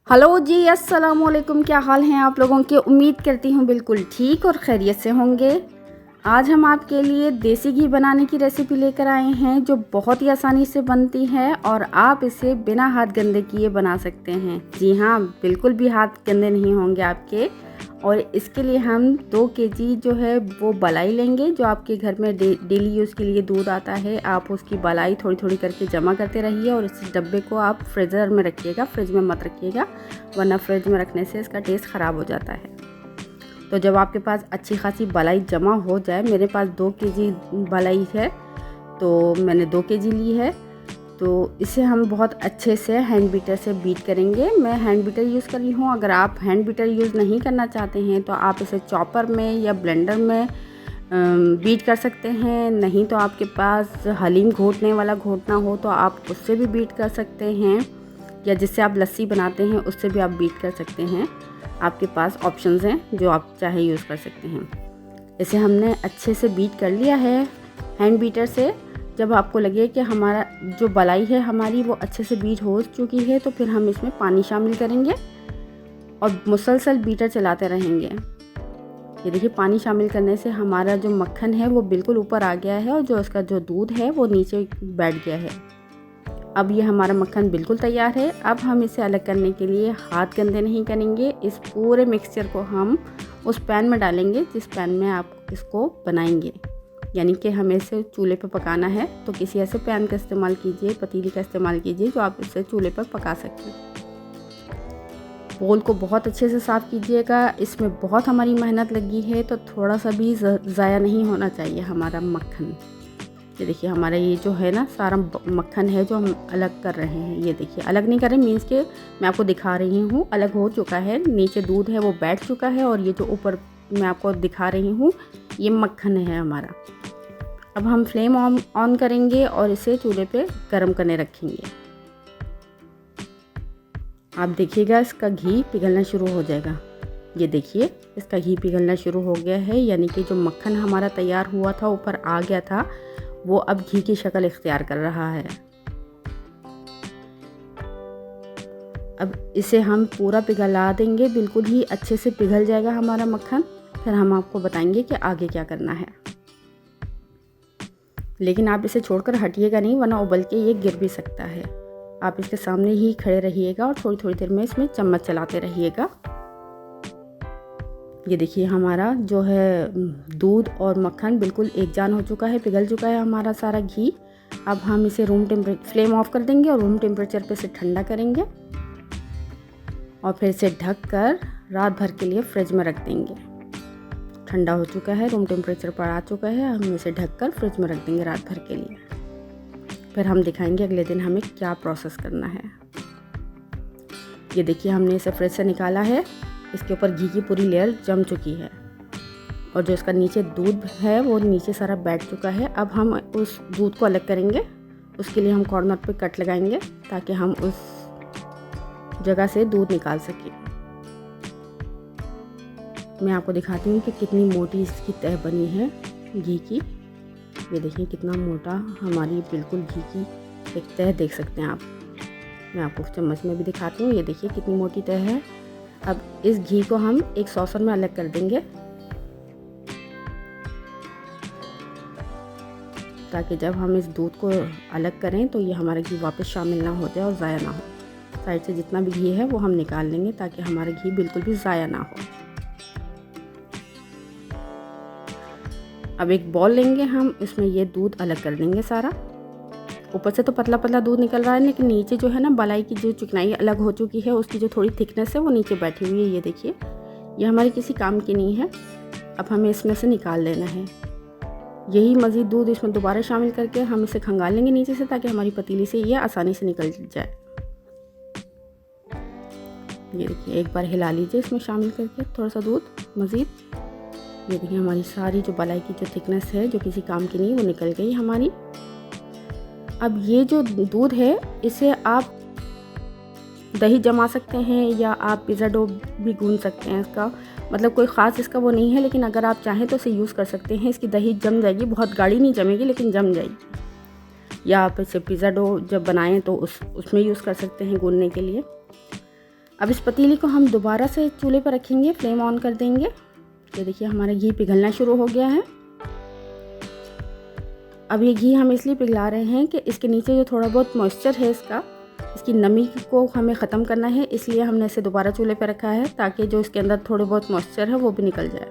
Hello जी, अस्सलाम वालेकुम। क्या हाल हैं आप लोगों के? उम्मीद करती हूँ बिल्कुल ठीक और खैरियत से होंगे। आज हम आपके लिए देसी घी बनाने की रेसिपी लेकर आए हैं जो बहुत ही आसानी से बनती है और आप इसे बिना हाथ गंदे किए बना सकते हैं। जी हाँ, बिल्कुल भी हाथ गंदे नहीं होंगे आपके। और इसके लिए हम 2 केजी जो है वो बलाई लेंगे। जो आपके घर में डेली यूज़ के लिए दूध आता है, आप उसकी बलाई थोड़ी थोड़ी करके जमा करते रहिए और इस डब्बे को आप फ्रीज़र में रखिएगा, फ्रिज में मत रखिएगा, वरना फ्रिज में रखने से इसका टेस्ट ख़राब हो जाता है। तो जब आपके पास अच्छी खासी बलाई जमा हो जाए, मेरे पास 2 केजी बलाई है तो मैंने 2 केजी ली है। तो इसे हम बहुत अच्छे से हैंड बीटर से बीट करेंगे। मैं हैंड बीटर यूज़ कर रही हूँ। अगर आप हैंड बीटर यूज़ नहीं करना चाहते हैं तो आप इसे चॉपर में या ब्लेंडर में बीट कर सकते हैं। नहीं तो आपके पास हलीम घोटने वाला घोटना हो तो आप उससे भी बीट कर सकते हैं, या जिससे आप लस्सी बनाते हैं उससे भी आप बीट कर सकते हैं। आपके पास ऑप्शंस हैं जो आप चाहे यूज़ कर सकते हैं। इसे हमने अच्छे से बीट कर लिया है हैंड बीटर से। जब आपको लगे कि हमारा जो बलाई है हमारी वो अच्छे से बीट हो चुकी है तो फिर हम इसमें पानी शामिल करेंगे और मुसलसल बीटर चलाते रहेंगे। ये देखिए, पानी शामिल करने से हमारा जो मक्खन है वो बिल्कुल ऊपर आ गया है और जो इसका जो दूध है वो नीचे बैठ गया है। अब ये हमारा मक्खन बिल्कुल तैयार है। अब हम इसे अलग करने के लिए हाथ गंदे नहीं करेंगे। इस पूरे मिक्सचर को हम उस पैन में डालेंगे जिस पैन में आप इसको बनाएंगे, यानी कि हमें इसे चूल्हे पर पकाना है। तो किसी ऐसे पैन का इस्तेमाल कीजिए, पतीली का इस्तेमाल कीजिए जो आप इसे चूल्हे पर पका सकें। बोल को बहुत अच्छे से साफ़ कीजिएगा। इसमें बहुत हमारी मेहनत लगी है तो थोड़ा सा भी ज़ाया नहीं होना चाहिए हमारा मक्खन। ये देखिए, हमारा ये जो है ना सारा मक्खन है जो हम अलग कर रहे हैं। ये देखिए, अलग नहीं कर रहे मीन्स के मैं आपको दिखा रही हूँ अलग हो चुका है। नीचे दूध है वो बैठ चुका है और ये जो ऊपर मैं आपको दिखा रही हूँ ये मक्खन है हमारा। अब हम फ्लेम ऑन करेंगे और इसे चूल्हे पे गरम करने रखेंगे। आप देखिएगा इसका घी पिघलना शुरू हो जाएगा। ये देखिए, इसका घी पिघलना शुरू हो गया है, यानी कि जो मक्खन हमारा तैयार हुआ था ऊपर आ गया था वो अब घी की शक्ल इख्तियार कर रहा है। अब इसे हम पूरा पिघला देंगे, बिल्कुल ही अच्छे से पिघल जाएगा हमारा मक्खन। फिर हम आपको बताएंगे कि आगे क्या करना है। लेकिन आप इसे छोड़कर हटिएगा नहीं, वरना उबल के ये गिर भी सकता है। आप इसके सामने ही खड़े रहिएगा और थोड़ी थोड़ी देर में इसमें चम्मच चलाते रहिएगा। ये देखिए, हमारा जो है दूध और मक्खन बिल्कुल एक जान हो चुका है, पिघल चुका है हमारा सारा घी। अब हम इसे फ्लेम ऑफ कर देंगे और रूम टेम्परेचर पे इसे ठंडा करेंगे और फिर इसे ढक कर रात भर के लिए फ्रिज में रख देंगे। ठंडा हो चुका है, रूम टेम्परेचर पर आ चुका है। हम इसे ढक कर फ्रिज में रख देंगे रात भर के लिए। फिर हम दिखाएंगे अगले दिन हमें क्या प्रोसेस करना है। ये देखिए, हमने इसे फ्रिज से निकाला है। इसके ऊपर घी की पूरी लेयर जम चुकी है और जो इसका नीचे दूध है वो नीचे सारा बैठ चुका है। अब हम उस दूध को अलग करेंगे। उसके लिए हम कॉर्नर पे कट लगाएंगे ताकि हम उस जगह से दूध निकाल सकें। मैं आपको दिखाती हूँ कि कितनी मोटी इसकी तह बनी है घी की। ये देखिए कितना मोटा हमारी बिल्कुल घी की एक तह देख सकते हैं आप। मैं आपको चम्मच में भी दिखाती हूँ। ये देखिए कितनी मोटी तह है। अब इस घी को हम एक सॉसर में अलग कर देंगे ताकि जब हम इस दूध को अलग करें तो ये हमारा घी वापस शामिल ना हो जाए और ज़ाया ना हो। साइड से जितना भी घी है वो हम निकाल लेंगे ताकि हमारा घी बिल्कुल भी ज़ाया ना हो। अब एक बॉल लेंगे हम, इसमें ये दूध अलग कर देंगे सारा। ऊपर से तो पतला पतला दूध निकल रहा है, लेकिन नीचे जो है ना बलाई की जो चिकनाई अलग हो चुकी है, उसकी जो थोड़ी थिकनेस है वो नीचे बैठी हुई है। ये देखिए, ये हमारी किसी काम की नहीं है। अब हमें इसमें से निकाल लेना है। यही मज़ीद दूध इसमें दोबारा शामिल करके हम इसे खंगाल लेंगे नीचे से ताकि हमारी पतीली से ये आसानी से निकल जाए। ये देखिए, एक बार हिला लीजिए इसमें शामिल करके थोड़ा सा दूध मज़ीद। ये देखिए, हमारी सारी जो बलाई की जो थिकनेस है जो किसी काम की नहीं वो निकल गई हमारी। अब ये जो दूध है इसे आप दही जमा सकते हैं या आप पिज़्ज़ा डो भी गूंद सकते हैं। इसका मतलब कोई ख़ास इसका वो नहीं है, लेकिन अगर आप चाहें तो इसे यूज़ कर सकते हैं। इसकी दही जम जाएगी, बहुत गाढ़ी नहीं जमेगी लेकिन जम जाएगी। या आप इसे पिज़्ज़ा डो जब बनाएं तो उसमें यूज़ कर सकते हैं गूंदने के लिए। अब इस पतीली को हम दोबारा से चूल्हे पर रखेंगे, फ्लेम ऑन कर देंगे। ये देखिए हमारा घी पिघलना शुरू हो गया है। अब ये घी हम इसलिए पिघला रहे हैं कि इसके नीचे जो थोड़ा बहुत मॉइस्चर है इसकी नमी को हमें ख़त्म करना है, इसलिए हमने इसे दोबारा चूल्हे पर रखा है ताकि जो इसके अंदर थोड़े बहुत मॉइस्चर है वो भी निकल जाए,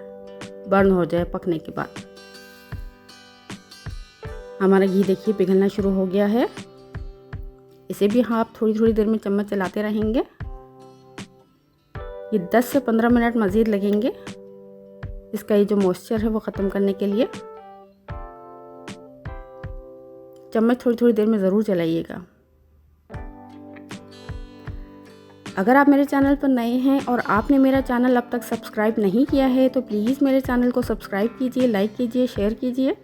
बर्न हो जाए पकने के बाद। हमारा घी देखिए पिघलना शुरू हो गया है। इसे भी आप थोड़ी थोड़ी देर में चम्मच चलाते रहेंगे। ये 10 से 15 मिनट मज़ीद लगेंगे इसका ये जो मॉइस्चर है वो ख़त्म करने के लिए। चम्मच थोड़ी थोड़ी देर में ज़रूर चलाइएगा। अगर आप मेरे चैनल पर नए हैं और आपने मेरा चैनल अब तक सब्सक्राइब नहीं किया है तो प्लीज़ मेरे चैनल को सब्सक्राइब कीजिए, लाइक कीजिए, शेयर कीजिए।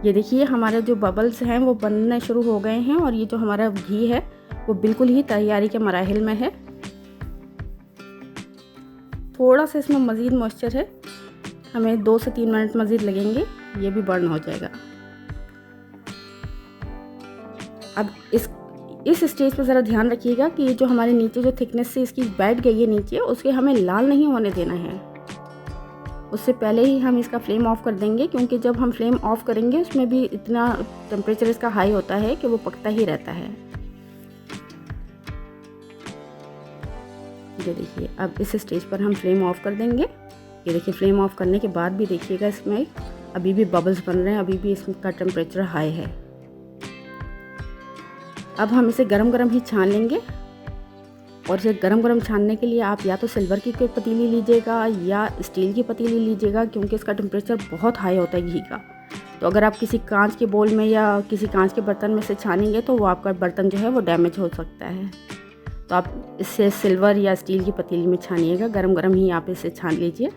ये देखिए हमारे जो बबल्स हैं वो बनने शुरू हो गए हैं और ये जो हमारा घी है वो बिल्कुल ही तैयारी के मराहिल में है। थोड़ा सा इसमें मज़ीद मॉइस्चर है, हमें 2 से 3 मिनट मज़ीद लगेंगे, ये भी बर्न हो जाएगा। अब इस स्टेज पर ज़रा ध्यान रखिएगा कि जो हमारे नीचे जो थिकनेस से इसकी बैठ गई है नीचे, उसके हमें लाल नहीं होने देना है। उससे पहले ही हम इसका फ्लेम ऑफ कर देंगे, क्योंकि जब हम फ्लेम ऑफ करेंगे उसमें भी इतना टेम्परेचर इसका हाई होता है कि वो पकता ही रहता है। ये देखिए अब इस स्टेज पर हम फ्लेम ऑफ कर देंगे। ये देखिए फ्लेम ऑफ करने के बाद भी देखिएगा इसमें अभी भी बबल्स बन रहे हैं, अभी भी इसका टेम्परेचर हाई है। अब हम इसे गरम गरम ही छान लेंगे और इसे गरम गरम छानने के लिए आप या तो सिल्वर की कोई पतीली लीजिएगा या स्टील की पतीली लीजिएगा, क्योंकि इसका टेम्परेचर बहुत हाई होता है घी का। तो अगर आप किसी कांच के बोल में या किसी कांच के बर्तन में से छानेंगे तो वो आपका बर्तन जो है वो डैमेज हो सकता है। तो आप इसे सिल्वर या स्टील की पतीली में छानिएगा, गरम गरम ही आप इसे छान लीजिए।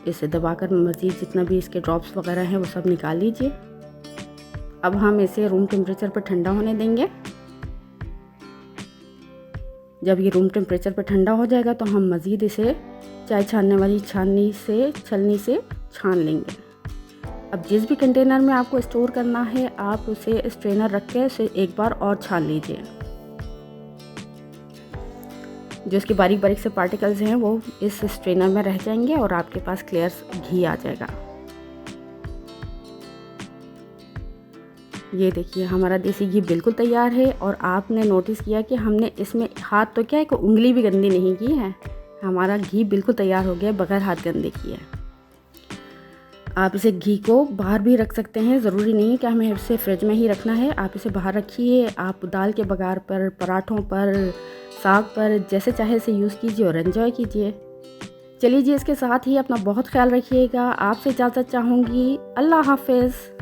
इसे दबाकर मज़ीद जितना भी इसके ड्रॉप्स वगैरह हैं वो सब निकाल लीजिए। अब हम इसे रूम टेम्परेचर पर ठंडा होने देंगे। जब ये रूम टेम्परेचर पर ठंडा हो जाएगा तो हम मज़ीद इसे चाय छानने वाली छलनी से छान लेंगे। अब जिस भी कंटेनर में आपको स्टोर करना है आप उसे स्ट्रेनर रख के उसे एक बार और छान लीजिए। जो इसके बारीक बारीक से पार्टिकल्स हैं वो इस स्ट्रेनर में रह जाएंगे और आपके पास क्लियर घी आ जाएगा। ये देखिए हमारा देसी घी बिल्कुल तैयार है और आपने नोटिस किया कि हमने इसमें हाथ तो क्या है कि उंगली भी गंदी नहीं की है। हमारा घी बिल्कुल तैयार हो गया बगैर हाथ गंदे किए। आप इसे घी को बाहर भी रख सकते हैं, ज़रूरी नहीं है कि हमें इसे फ्रिज में ही रखना है। आप इसे बाहर रखिए, आप दाल के बघार पर, पराठों पर, साग पर, जैसे चाहे इसे यूज़ कीजिए और एंजॉय कीजिए। चलिए जी, इसके साथ ही अपना बहुत ख्याल रखिएगा। आपसे इजाज़त चाहूँगी। अल्लाह हाफ़िज़।